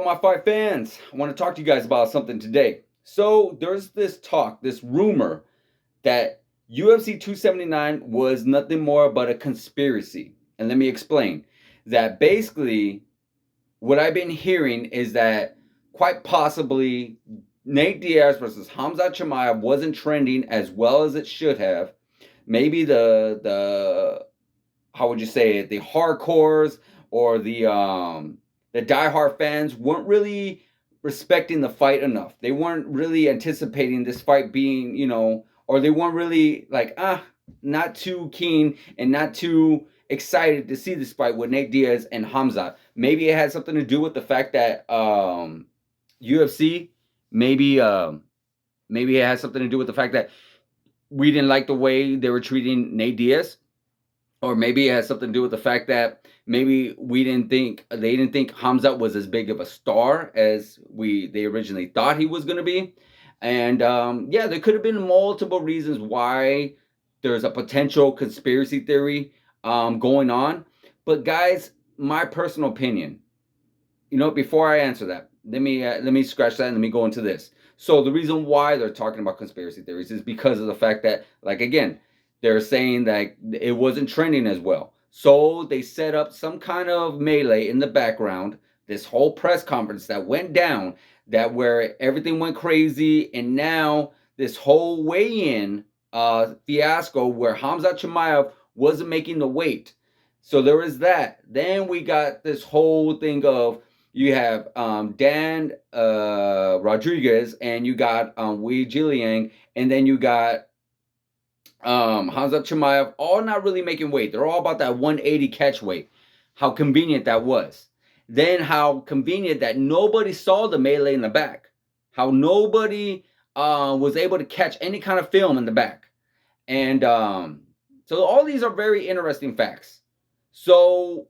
my fight fans? I want to talk to you guys about something today. So, there's this talk, this rumor that UFC 279 was nothing more but a conspiracy. And let me explain. That basically, what I've been hearing is that quite possibly Nate Diaz versus Hamza Chimaev wasn't trending as well as it should have. Maybe the how would you say it, the hardcores or the diehard fans weren't really respecting the fight enough. They weren't really anticipating this fight being, or they weren't really like, not too keen and not too excited to see this fight with Nate Diaz and Hamza. Maybe it had something to do with the fact that UFC, maybe maybe it has something to do with the fact that we didn't like the way they were treating Nate Diaz, or maybe it has something to do with the fact that maybe they didn't think Hamza was as big of a star as they originally thought he was going to be. And yeah, there could have been multiple reasons why there's a potential conspiracy theory going on. But guys, my personal opinion, before I answer that, let me scratch that and let me go into this. So the reason why they're talking about conspiracy theories is because of the fact that, like, again, they're saying that it wasn't trending as well. So they set up some kind of melee in the background, this whole press conference that went down, that where everything went crazy, and now this whole weigh-in fiasco where Hamza Chimaev wasn't making the weight. So there was that. Then we got this whole thing of, you have Dan Rodriguez, and you got Wei Jiliang, and then you got Hamza Chimaev, all not really making weight. They're all about that 180 catch weight. How convenient that was. Then how convenient that nobody saw the melee in the back. How nobody was able to catch any kind of film in the back. And so all these are very interesting facts. So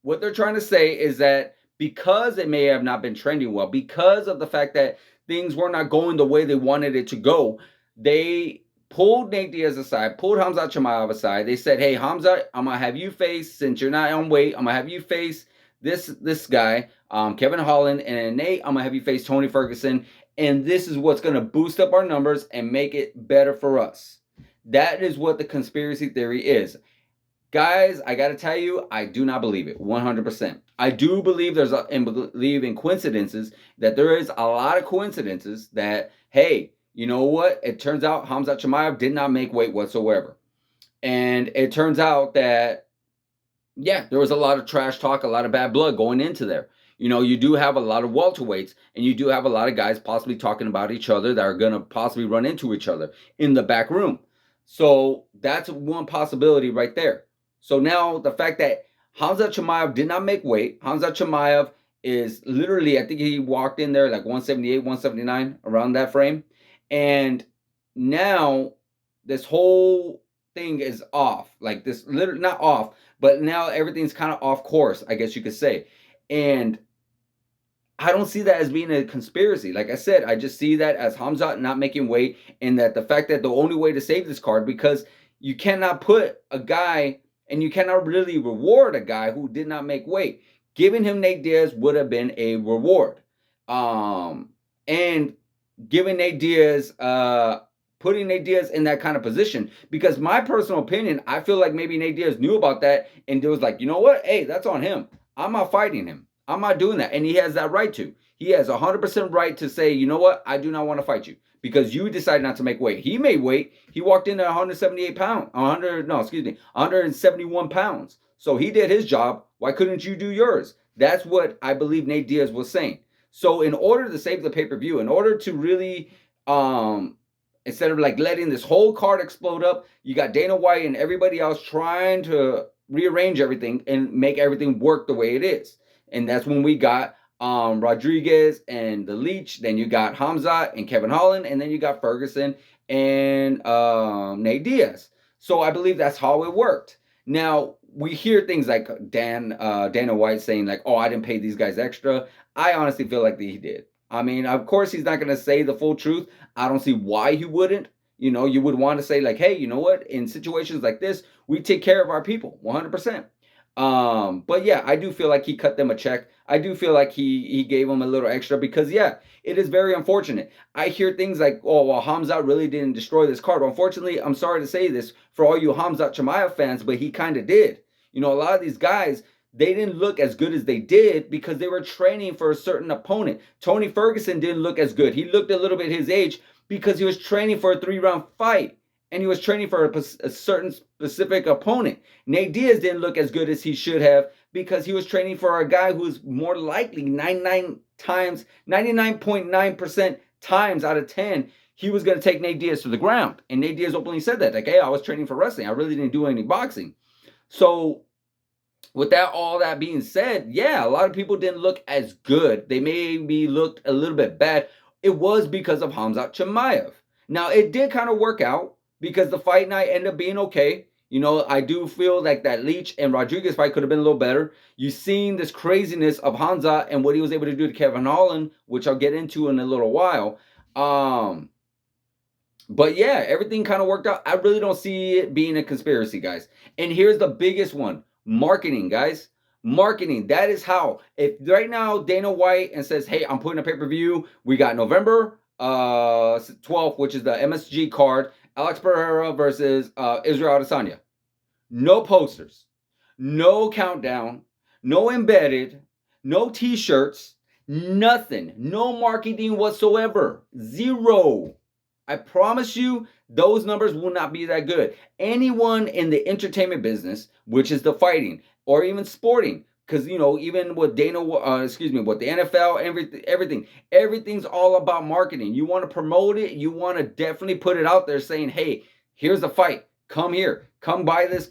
what they're trying to say is that because it may have not been trending well, because of the fact that things were not going the way they wanted it to go, they pulled Nate Diaz aside, pulled Hamza Chimaev aside. They said, "Hey, Hamza, I'm gonna have you face, since you're not on weight, I'm gonna have you face this guy, Kevin Holland, and Nate, I'm gonna have you face Tony Ferguson, and this is what's gonna boost up our numbers and make it better for us." That is what the conspiracy theory is. Guys, I got to tell you, I do not believe it 100%. I do believe and believe in coincidences, that there is a lot of coincidences that, hey, you know what? It turns out Hamza Chimaev did not make weight whatsoever. And it turns out that, yeah, there was a lot of trash talk, a lot of bad blood going into there. You do have a lot of welterweights, and you do have a lot of guys possibly talking about each other that are going to possibly run into each other in the back room. So that's one possibility right there. So now the fact that Hamza Chimaev did not make weight, Hamza Chimaev is literally, I think he walked in there like 178, 179, around that frame. And now this whole thing is off. Like, this, literally not off, but now everything's kind of off course, I guess you could say. And I don't see that as being a conspiracy. Like I said, I just see that as Hamza not making weight, and that the fact that the only way to save this card, because you cannot put a guy, and you cannot really reward a guy who did not make weight. Giving him Nate Diaz would have been a reward. And giving Nate Diaz, putting Nate Diaz in that kind of position, because my personal opinion, I feel like maybe Nate Diaz knew about that and was like, you know what? Hey, that's on him. I'm not fighting him. I'm not doing that. And he has that right to. He has 100% right to say, you know what? I do not want to fight you because you decided not to make weight. He made weight. He walked in at 178 pounds. 171 pounds. So he did his job. Why couldn't you do yours? That's what I believe Nate Diaz was saying. So in order to save the pay-per-view, in order to really, instead of like letting this whole card explode up, you got Dana White and everybody else trying to rearrange everything and make everything work the way it is. And that's when we got Rodriguez and the Leech. Then you got Hamza and Kevin Holland. And then you got Ferguson and Nate Diaz. So I believe that's how it worked. Now, we hear things like Dana White saying like, oh, I didn't pay these guys extra. I honestly feel like he did. I mean, of course, he's not going to say the full truth. I don't see why he wouldn't. You would want to say like, hey, you know what? In situations like this, we take care of our people 100%. But yeah, I do feel like he cut them a check. I do feel like he gave them a little extra because yeah, it is very unfortunate. I hear things like, "Oh, well, Hamzat really didn't destroy this card." Well, unfortunately, I'm sorry to say this for all you Hamzat Chimaev fans, but he kind of did. You know, a lot of these guys, they didn't look as good as they did because they were training for a certain opponent. Tony Ferguson didn't look as good. He looked a little bit his age because he was training for a 3-round fight and he was training for a certain specific opponent. Nate Diaz didn't look as good as he should have because he was training for a guy who's more likely 99.9% times out of 10 he was going to take Nate Diaz to the ground. And Nate Diaz openly said that, like, hey, I was training for wrestling. I really didn't do any boxing. So with that, all that being said, yeah, a lot of people didn't look as good. They maybe looked a little bit bad. It was because of Hamzat Chimaev. Now, it did kind of work out because the fight night ended up being okay. You know, I do feel like that Leach and Rodriguez fight could have been a little better. You've seen this craziness of Hamzat and what he was able to do to Kevin Holland, which I'll get into in a little while. But yeah, everything kind of worked out. I really don't see it being a conspiracy, guys. And here's the biggest one: marketing, guys. Marketing. That is how. If right now Dana White and says, "Hey, I'm putting a pay-per-view. We got November 12th, which is the MSG card. Alex Pereira versus Israel Adesanya. No posters, no countdown, no embedded, no T-shirts, nothing, no marketing whatsoever, zero." I promise you, those numbers will not be that good. Anyone in the entertainment business, which is the fighting or even sporting, because you know, even with with the NFL, everything's all about marketing. You want to promote it, you want to definitely put it out there, saying, "Hey, here's a fight. Come here. Come buy this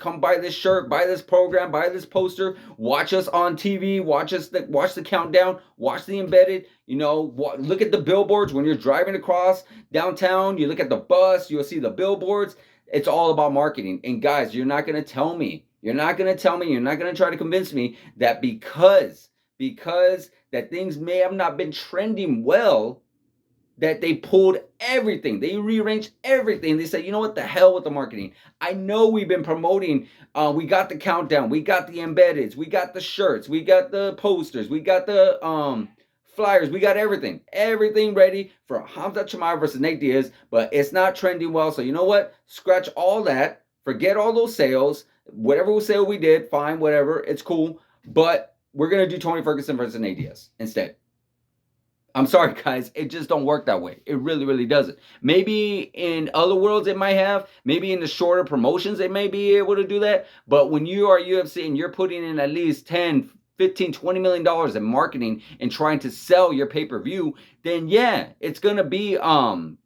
shirt, buy this program, buy this poster, watch us on TV, watch the countdown, watch the embedded, you know, look at the billboards when you're driving across downtown, you look at the bus, you'll see the billboards. It's all about marketing. And guys, you're not going to tell me, you're not going to try to convince me that because that things may have not been trending well, that they pulled everything. They rearranged everything. They said, you know what, the hell with the marketing. I know we've been promoting. We got the countdown. We got the embeddeds. We got the shirts. We got the posters. We got the flyers. We got everything. Everything ready for Hamzat Chimaev versus Nate Diaz. But it's not trending well. So you know what? Scratch all that. Forget all those sales. Whatever sale we did, fine, whatever. It's cool. But we're going to do Tony Ferguson versus Nate Diaz instead. I'm sorry, guys. It just don't work that way. It really, really doesn't. Maybe in other worlds it might have. Maybe in the shorter promotions they may be able to do that. But when you are UFC and you're putting in at least 10, 15, $20 million in marketing and trying to sell your pay-per-view, then yeah, it's gonna be like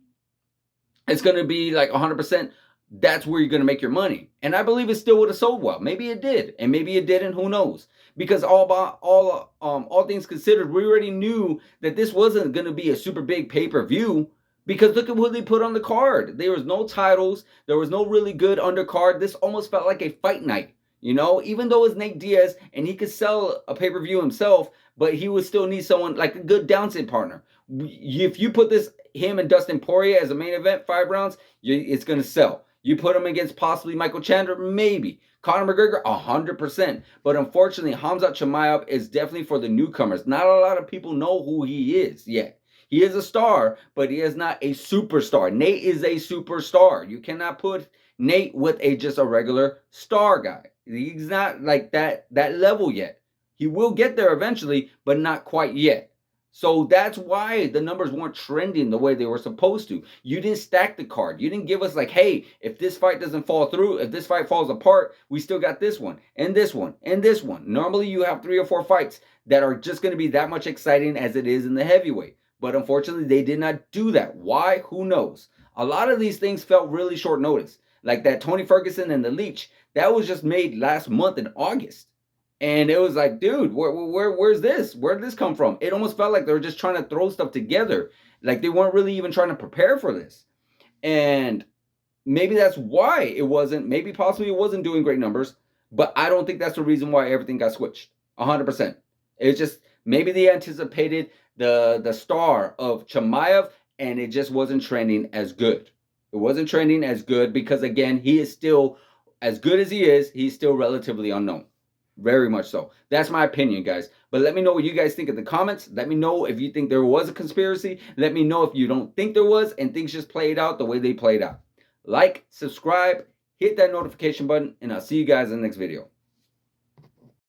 100%. That's where you're gonna make your money. And I believe it still would have sold well. Maybe it did, and maybe it didn't. Who knows? Because all things considered, we already knew that this wasn't going to be a super big pay-per-view. Because look at what they put on the card. There was no titles. There was no really good undercard. This almost felt like a fight night. You know, even though it's Nate Diaz and he could sell a pay-per-view himself, but he would still need someone like a good downside partner. If you put him and Dustin Poirier as a main event, 5 rounds, it's going to sell. You put him against possibly Michael Chandler, maybe. Conor McGregor, 100%. But unfortunately, Hamzat Chimaev is definitely for the newcomers. Not a lot of people know who he is yet. He is a star, but he is not a superstar. Nate is a superstar. You cannot put Nate with just a regular star guy. He's not like that level yet. He will get there eventually, but not quite yet. So that's why the numbers weren't trending the way they were supposed to. You didn't stack the card. You didn't give us like, hey, if this fight doesn't fall through, if this fight falls apart, we still got this one and this one and this one. Normally you have 3 or 4 fights that are just going to be that much exciting as it is in the heavyweight. But unfortunately, they did not do that. Why? Who knows? A lot of these things felt really short notice. Like that Tony Ferguson and the Leech, that was just made last month in August. And it was like, dude, where's this? Where did this come from? It almost felt like they were just trying to throw stuff together. Like they weren't really even trying to prepare for this. And maybe that's why it wasn't, maybe possibly it wasn't doing great numbers, but I don't think that's the reason why everything got switched. 100%. It's just, maybe they anticipated the star of Chimaev and it just wasn't trending as good. It wasn't trending as good because, again, he is still, as good as he is, he's still relatively unknown. Very much so. That's my opinion, guys. But let me know what you guys think in the comments. Let me know if you think there was a conspiracy. Let me know if you don't think there was and things just played out the way they played out. Like, subscribe, hit that notification button, and I'll see you guys in the next video.